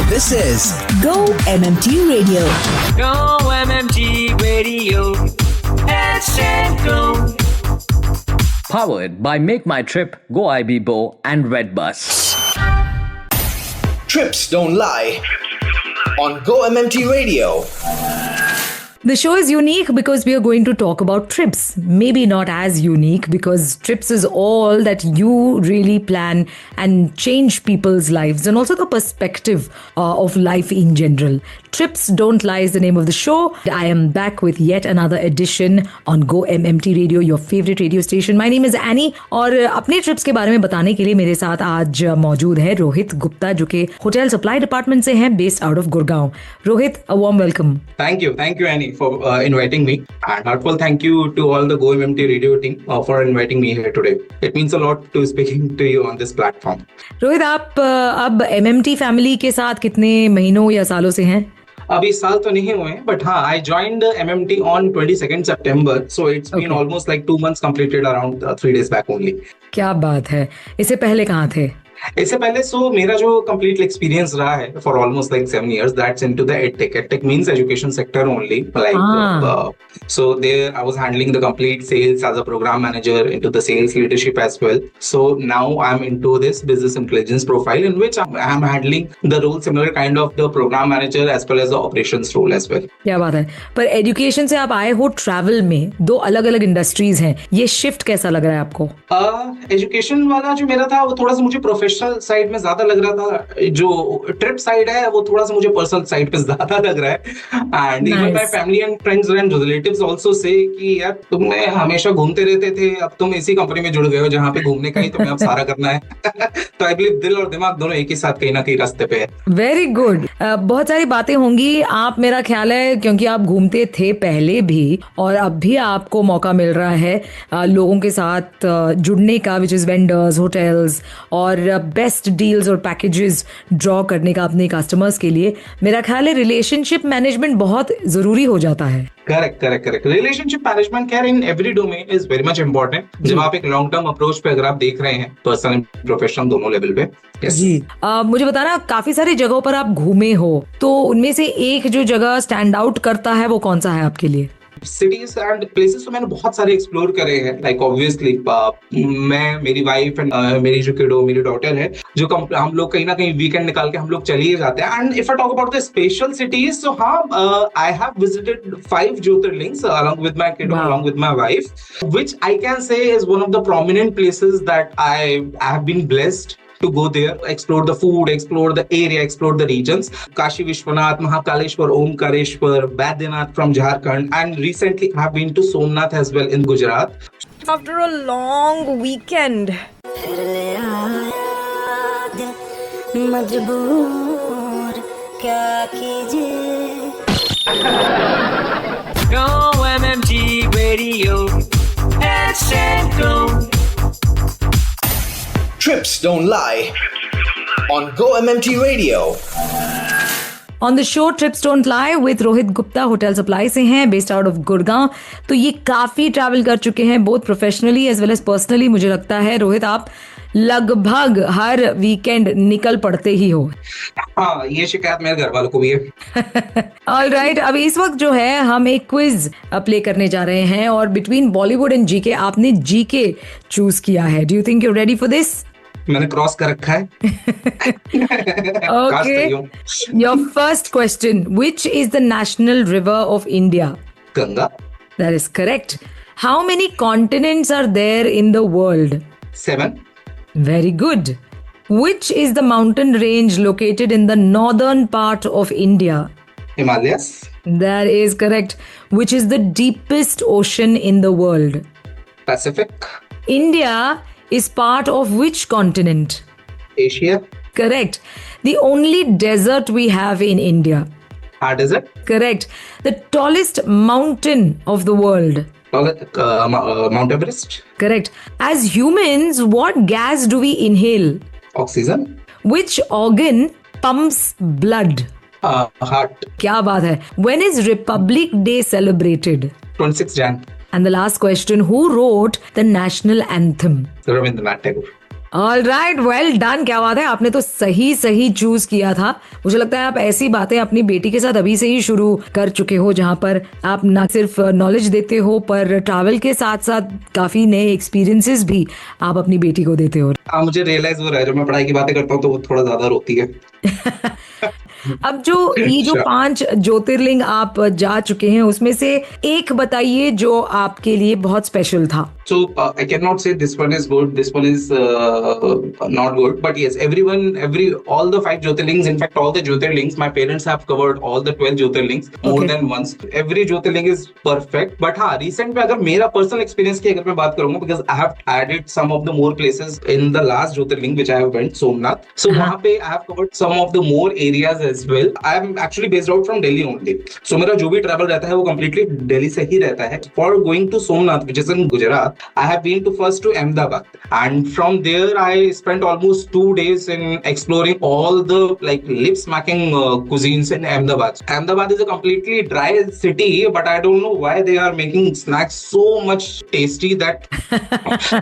This is Go MMT Radio. Go MMT Radio. Go. Powered by Make My Trip, Go IBBO and Redbus. Trips don't lie. On Go MMT Radio. The show is unique because we are going to talk about trips. Maybe not as unique because trips is all that you really plan and change people's lives and also the perspective of life in general. Trips Don't Lie is the name of the show. I am back with yet another edition on Go MMT Radio, your favorite radio station. My name is Annie और अपने trips के बारे में बताने के लिए मेरे साथ आज मौजूद है रोहित गुप्ता जो कि होटल सप्लाई डिपार्टमेंट से हैं based out of Gurgaon. Rohit, a warm welcome. Thank you Annie for inviting me, and heartfelt thank you to all the Go MMT radio team for inviting me here today. It means a lot to speaking to you on this platform. Rohit, आप अब MMT family के साथ कितने महीनों या सालों से हैं? अभी साल तो नहीं हुए, but हाँ, I joined MMT on 22nd September, so it's been almost like 2 months completed around 3 days back only. क्या बात है. इससे पहले कहाँ थे? इससे पहले मेरा जो कंप्लीट एक्सपीरियंस रहा है for almost like 7 years, that's into the edtech means education sector only, like so there I was handling the complete sales as a programme manager into the sales leadership as well. So now I am into this business intelligence profile in which I am handling the role similar kind of the programme manager as well as the operations role as well. क्या बात है. पर education से आप आए हो travel में, दो अलग अलग इंडस्ट्रीज हैं, ये शिफ्ट कैसा लग रहा है आपको? एजुकेशन वाला जो मेरा था वो थोड़ा सा मुझे प्रोफेशनल साइड में ज्यादा लग रहा था. जो ट्रिप साइड है वो थोड़ा सा मुझे पर्सनल साइड पे ज्यादा लग रहा है. And even my family and friends and relatives also say कि यार तुम हमेशा घूमते रहते थे, अब तुम इसी कंपनी में जुड़ गए हो जहां पे घूमने का ही तुम्हें अब सारा करना है. तो आई बिलीव दिल और दिमाग दोनों एक ही साथ कहीं ना कहीं रास्ते पे है. Very good. बहुत सारी बातें होंगी. आप, मेरा ख्याल है क्योंकि आप घूमते थे पहले भी और अब भी आपको मौका मिल रहा है लोगों के साथ जुड़ने का, विच इज वेंडर्स, होटल्स और बेस्ट डील्स और पैकेजेस ड्रॉ करने का अपने कस्टमर्स के लिए. मेरा ख्याल है रिलेशनशिप मैनेजमेंट बहुत जरूरी हो जाता है. Correct. Relationship management care in every domain is very much important. जब आप एक लॉन्ग टर्म अप्रोच पे अगर आप देख रहे हैं पर्सनल एंड प्रोफेशनल दोनों लेवल पे. जी. मुझे बताना, काफी सारी जगहों पर आप घूमे हो, तो उनमें से एक जो जगह स्टैंड आउट करता है वो कौन सा है आपके लिए? सिटीज एंड प्लेसेस तो मैंने बहुत सारे एक्सप्लोर करे हैं. लाइक ऑब्वियसली मैं, मेरी वाइफ एंड मेरी जो किडो, मेरी डॉटर है, जो हम लोग कहीं ना कहीं वीकेंड निकाल के हम लोग चलिए जाते हैं. And if I talk about the special cities, so हाँ, I have visited 5 jyotirlingas along with my kiddo, along with my wife, which I can say is one of the prominent places that I have been blessed to go there, explore the food, explore the area, explore the regions. Kashi Vishwanath, Mahakaleshwar, Omkareshwar, Badrinath from Jharkhand, and recently I have been to Somnath as well in Gujarat. After a long weekend. Go MMT Radio. Go. Trips don't lie. On Go MMT Radio. On the show trips don't lie with Rohit Gupta, hotel supply से हैं, based out of Gurgaon. तो ये काफी travel कर चुके हैं both professionally as well as personally. मुझे लगता है रोहित आप लगभग हर वीकेंड निकल पड़ते ही हो. हाँ, ये शिकायत मेरे घर वालों को भी है. ऑलराइट. अब इस वक्त जो है हम एक क्विज प्ले करने जा रहे हैं और बिटवीन बॉलीवुड एंड जीके आपने जीके चूज किया है. Do you think you are ready for this? मैंने क्रॉस कर रखा है. Okay. Your first question. Which is the national river of India? Ganga. That is correct. How many continents are there in the world? 7. Very good. Which is the mountain range located in the northern part of India? Himalayas. That is correct. Which is the deepest ocean in the world? Pacific. India is part of which continent? Asia. Correct. The only desert we have in India? Thar Desert. Correct. The tallest mountain of the world? Mount Everest. Correct. As humans, what gas do we inhale? Oxygen. Which organ pumps blood? Heart. क्या बात है. When is Republic Day celebrated? 26 Jan. And the last question, who wrote the national anthem? Rabindranath Tagore. All right, well done. क्या बात है, आपने तो सही choose किया था। मुझे लगता है आप ऐसी बातें अपनी बेटी के साथ अभी से ही शुरू कर चुके हो, जहां पर आप ना सिर्फ नॉलेज देते हो पर ट्रैवल के साथ साथ काफी नए एक्सपीरियंसेस भी आप अपनी बेटी को देते हो। मुझे रियलाइज हो रहा है जब मैं पढ़ाई की बातें करता हूँ तो वो थोड़ा ज्यादा रोती है। अब ये जो 5 ज्योतिर्लिंग आप जा चुके हैं उसमें से एक बताइए जो आपके लिए बहुत स्पेशल था। So I cannot say this one is good, this one is not good, but yes, all the 5 Jyotirlings, in fact all the Jyotirlings, my parents have covered all the 12 Jyotirlings more than once. Every Jyotirling is perfect, but हाँ, recent में अगर मेरा personal experience की अगर मैं बात करूँगा, because I have added some of the more places in the last Jyotirling which I have went, Somnath. So वहाँ पे I have covered some of the more areas as well. I am actually based out from Delhi only. So मेरा जो भी travel रहता है वो completely Delhi से ही रहता है. For going to Somnath, which is in Gujarat, I have been first to Ahmedabad, and from there I spent almost 2 days in exploring all the like lip-smacking cuisines in Ahmedabad. Ahmedabad is a completely dry city, but I don't know why they are making snacks so much tasty that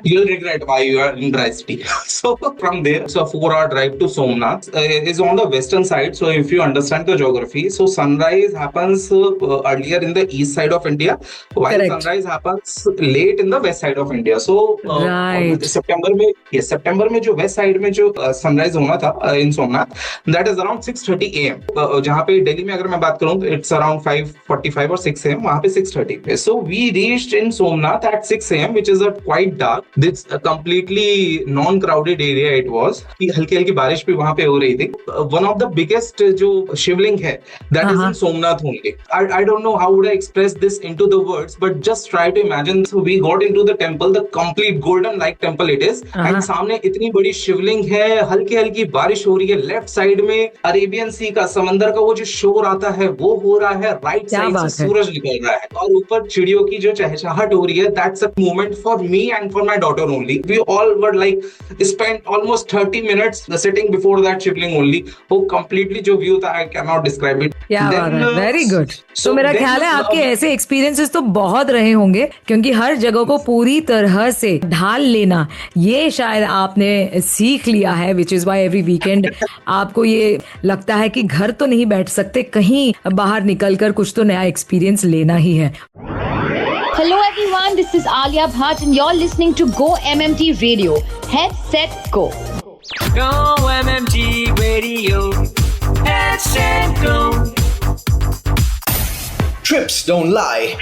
you'll regret why you are in dry city. So from there, so a 4-hour drive to Somnath is on the western side. So if you understand the geography, so sunrise happens earlier in the east side of India, while Correct. sunrise happens late in the west side of India. So Right. सितंबर में जो west side में जो sunrise होना था in Somnath, that is around 6:30 AM. जहाँ पे दिल्ली में अगर मैं बात करूँ तो इट्स अराउंड 5:45 और 6 AM, वहाँ पे 6:30 पे. So we reached in Somnath at 6 AM, which is a quite dark. This completely non-crowded area it was. हल्की हल्की बारिश भी वहाँ पे हो रही थी. One of the biggest जो शिवलिंग है, that is in Somnath only. I don't know how would I express this into the words, but just try to imagine. So we got into the temple, the complete golden like temple it is, and सामने इतनी बड़ी शिवलिंग है, हल्की हल्की बारिश हो रही है, लेफ्ट साइड में अरेबियन सी का समंदर का वो जो शोर आता है वो हो रहा है, राइट साइड से सूरज निकल रहा है और ऊपर चिड़ियों की जो चहचहाहट हो रही है. That's a moment for me and for my daughter only. We all were like spent almost 30 minutes sitting before that Shivling only. वो कंप्लीटली जो व्यू था, I can not describe it. क्या बात है, वेरी गुड. तो मेरा ख्याल है आपके ऐसे एक्सपीरियंसेस तो बहुत रहे होंगे, क्योंकि हर जगह को पूरी तरह से ढाल लेना ये शायद आपने सीख लिया है, which is why every weekend आपको ये लगता है कि घर तो नहीं बैठ सकते, कहीं बाहर निकलकर कुछ तो नया एक्सपीरियंस लेना ही है. Hello everyone, this is Alia Bhatt and you're listening to Go MMT Radio. Head, set, go. Go MMT Radio. Head, set, go. Trips don't lie.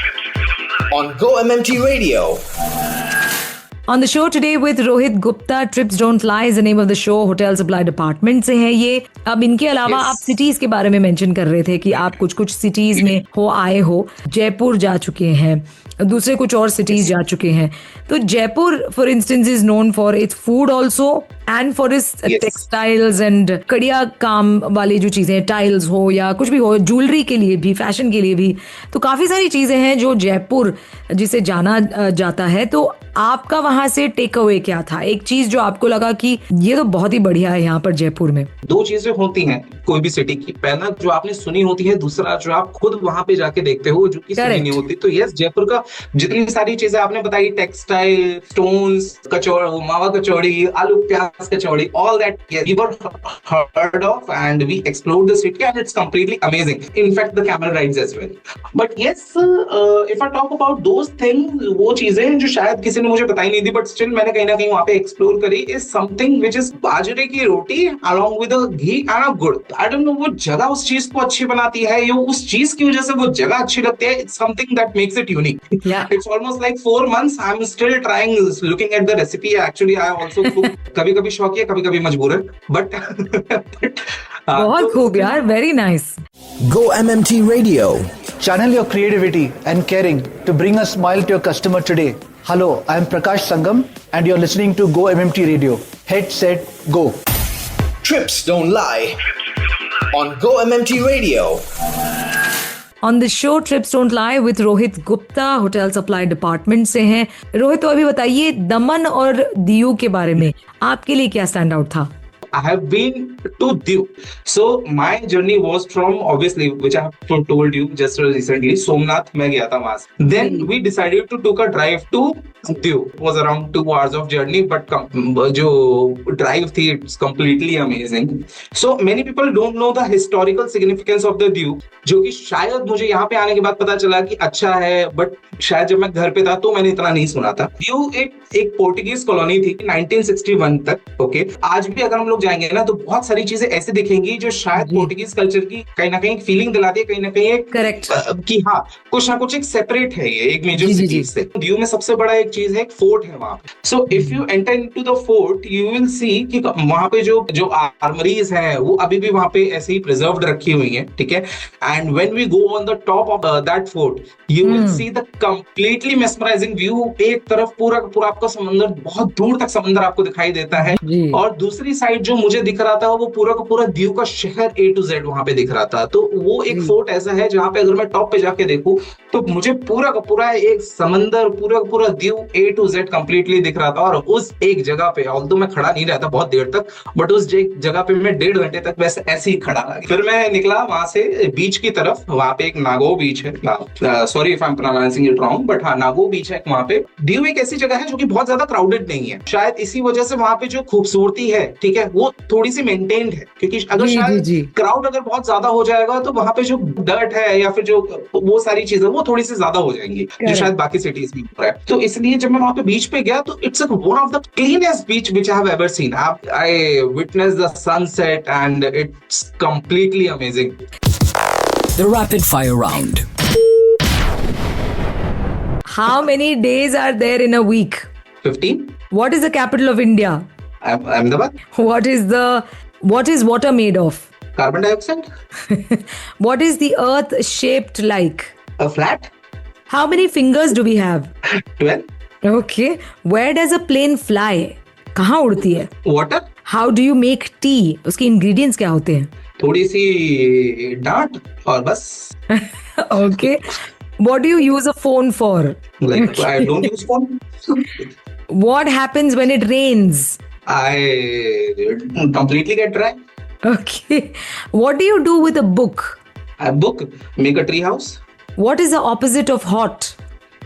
On Go MMT Radio. On the show today with Rohit Gupta, Trips Don't Lie is the name of the show. Hotel supply department से है ये. अब इनके अलावा आप cities के बारे में मेंशन कर रहे थे कि आप कुछ सिटीज में आए हो. जयपुर जा चुके हैं, दूसरे कुछ और सिटीज जा चुके हैं. तो Jaipur for instance is known for its food also and for its textiles and कड़िया काम वाली जो चीजें, टाइल्स हो या कुछ भी हो, ज्वेलरी के लिए भी, फैशन के लिए भी. तो काफी सारी चीजें हैं जो जयपुर जिसे जाना जाता है. तो आपका वहां से टेक अवे क्या था, एक चीज जो आपको लगा कि ये तो बहुत ही बढ़िया है यहाँ पर जयपुर में? 2 चीजें होती हैं कोई भी सिटी की. पहला जो आपने सुनी होती है, दूसरा जो आप खुद वहां पे जाके देखते हो जो कि सुनी नहीं होती. तो यस, जयपुर का जितनी सारी चीजें आपने बताई, टेक्सटाइल, स्टोन्स, कचौड़ी, मावा kachori, aloo pyaaz kachori, all that we were heard of and we explored the city and it's completely amazing. In fact the camel rides as well. But yes, if I talk about those things, वो चीजें जो शायद किसी ने मुझे बताई नहीं थी बट स्टिल मैंने कहीं ना कहीं वहां पे एक्सप्लोर करी, इज समथिंग व्हिच इज बाजरे की रोटी along with a ghee and a gur. I don't know, वो जगह उस चीज को अच्छी बनाती है, ये उस चीज की वजह से वो जगह अच्छी लगती है. It's something that makes it unique. It's almost like 4 months I am still trying, looking at the recipe. Actually I also cook, कभी कभी शौक है, कभी कभी मजबूर है, बट बहुत खूब यार, very nice. Go MMT Radio. Channel your creativity and caring to bring a smile to your customer today. Hello, I am Prakash Sangam and you're listening to Go MMT Radio. Head, set, go. Trips don't lie. On Go MMT Radio. On the show trips don't lie with Rohit Gupta, hotel supply department से हैं. रोहित, तो अभी बताइए दमन और दीव के बारे में आपके लिए क्या स्टैंड आउट था? I have been to Diu. So my journey was from, obviously, which I have told you just recently, Somnath मैं गया था वहां से. Then we decided to took a drive to Diu. It was around 2 hours of journey, but जो drive थी, it's completely amazing. So many people don't know the historical significance of the Diu, जो कि शायद मुझे यहाँ पे आने के बाद पता चला कि अच्छा है, but शायद जब मैं घर पे था तो मैंने इतना नहीं सुना था. Diu एक पोर्टुगीज कॉलोनी थी 1961 तक. ओके, आज भी अगर हम लोग जाएंगे ना तो बहुत सारी चीजें ऐसे दिखेंगी जो शायद पोर्टुगीज कल्चर की कहीं ना कहीं फीलिंग दिलाती है, कहीं ना कहीं एक करेक्ट कि हाँ कुछ ना कुछ एक सेपरेट है, ये एक मेजर सिटी से. Diu में सबसे बड़ा एक चीज है, एक फोर्ट है वहां पे. So if you enter into the fort you will सी कि वहां पे जो आर्मरीज हैं वो अभी भी वहां पे ऐसे ही प्रिजर्व्ड रखी हुई हैं. ठीक है. And when we go on the top of that fort you will see the completely mesmerising view. एक तरफ पूरा पूरा आपका समंदर, बहुत दूर तक समंदर आपको दिखाई देता है, और दूसरी साइड जो मुझे दिख रहा था वो पूरा का पूरा दीव का शहर A to Z वहां पे दिख रहा था. तो वो एक फोर्ट ऐसा है जहां पे अगर मैं टॉप पे जाके देखूं तो मुझे पूरा का पूरा एक समंदर, पूरा का पूरा Diu A to Z completely दिख रहा था. और उस एक जगह पे ऑल्दो मैं खड़ा नहीं रहता बहुत देर तक, बट उस जगह पे मैं 1.5 घंटे तक वैसे ऐसे ही खड़ा रहा. फिर मैं निकला वहां से बीच की तरफ. वहां पे एक नागो बीच है, sorry if I am pronouncing it wrong, but हाँ नागो बीच है वहां पे. दीव एक ऐसी जगह है जो कि बहुत ज्यादा क्राउडेड नहीं है. शायद इसी वजह से वहां पे जो खूबसूरती है, ठीक है, वो थोड़ी सी मेंटेन्ड है. क्योंकि अगर शायद क्राउड अगर बहुत ज्यादा हो जाएगा तो वहां पे जो डर्ट है या फिर जो वो सारी चीजें वो थोड़ी सी ज्यादा हो जाएंगी, जो शायद बाकी सिटीज में हो रहा है. तो इसलिए जब मैं वहां पे बीच पे गया तो it's one of the cleanest beach which I have ever seen. I witness the sunset and it's completely amazing. The rapid fire round. How many days are there in a week? 15. What is the capital of India? Ahmedabad. What is water made of? Carbon dioxide. What is the earth shaped like? A flat. How many fingers do we have? 12. Okay. Where does a plane fly? कहाँ उड़ती है? Water. How do you make tea? उसके ingredients क्या होते हैं? थोड़ी सी डांट और बस. Okay. What do you use a phone for? Like I don't use phone. What happens when it rains? I completely get dry. Okay. What do you do with a book? I book, make a tree house. What is the opposite of hot?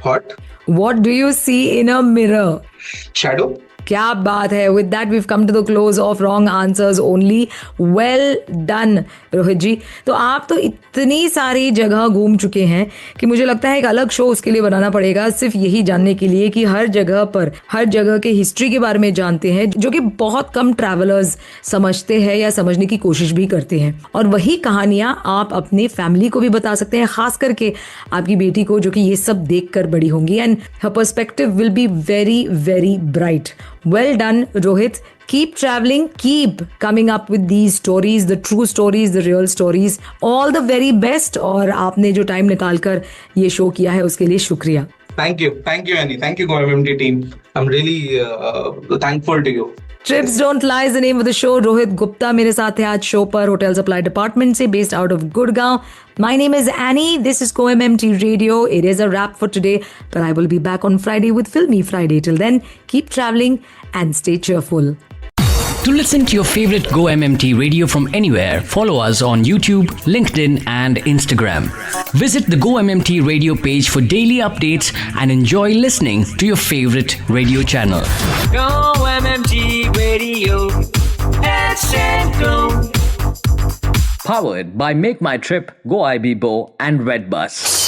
Hot. What do you see in a mirror? Shadow. क्या बात है. With that we've come to the close of wrong answers only. Well done Rohit जी. तो आप तो इतनी सारी जगह घूम चुके हैं कि मुझे लगता है एक अलग शो उसके लिए बनाना पड़ेगा, सिर्फ यही जानने के लिए कि हर जगह पर हर जगह के हिस्ट्री के बारे में जानते हैं, जो कि बहुत कम ट्रैवलर्स समझते हैं या समझने की कोशिश भी करते हैं. और वही कहानियां आप अपने फैमिली को भी बता सकते हैं, खास करके आपकी बेटी को, जो कि ये सब देख कर बड़ी होंगी. And her perspective will be very very bright. Well done, Rohit. Keep traveling. Keep coming up with these stories, the true stories, the real stories. All the very best. और आपने जो टाइम निकाल कर ये शो किया है उसके लिए शुक्रिया. Thank you, Annie. Thank you, GoMMT team. I'm really thankful to you. Trips Don't Lie is the name of the show. Rohit Gupta मेरे साथ है आज शो पर, होटल सप्लाई डिपार्टमेंट से, based out of Gurgaon. My name is Annie. This is GoMMT Radio. It is a wrap for today, but I will be back on Friday with Filmy Friday. Till then, keep traveling and stay cheerful. To listen to your favorite Go MMT radio from anywhere, follow us on YouTube, LinkedIn, and Instagram. Visit the Go MMT radio page for daily updates and enjoy listening to your favorite radio channel. Go MMT Radio. Let's go. Powered by Make My Trip, Go IB Bo, and Redbus.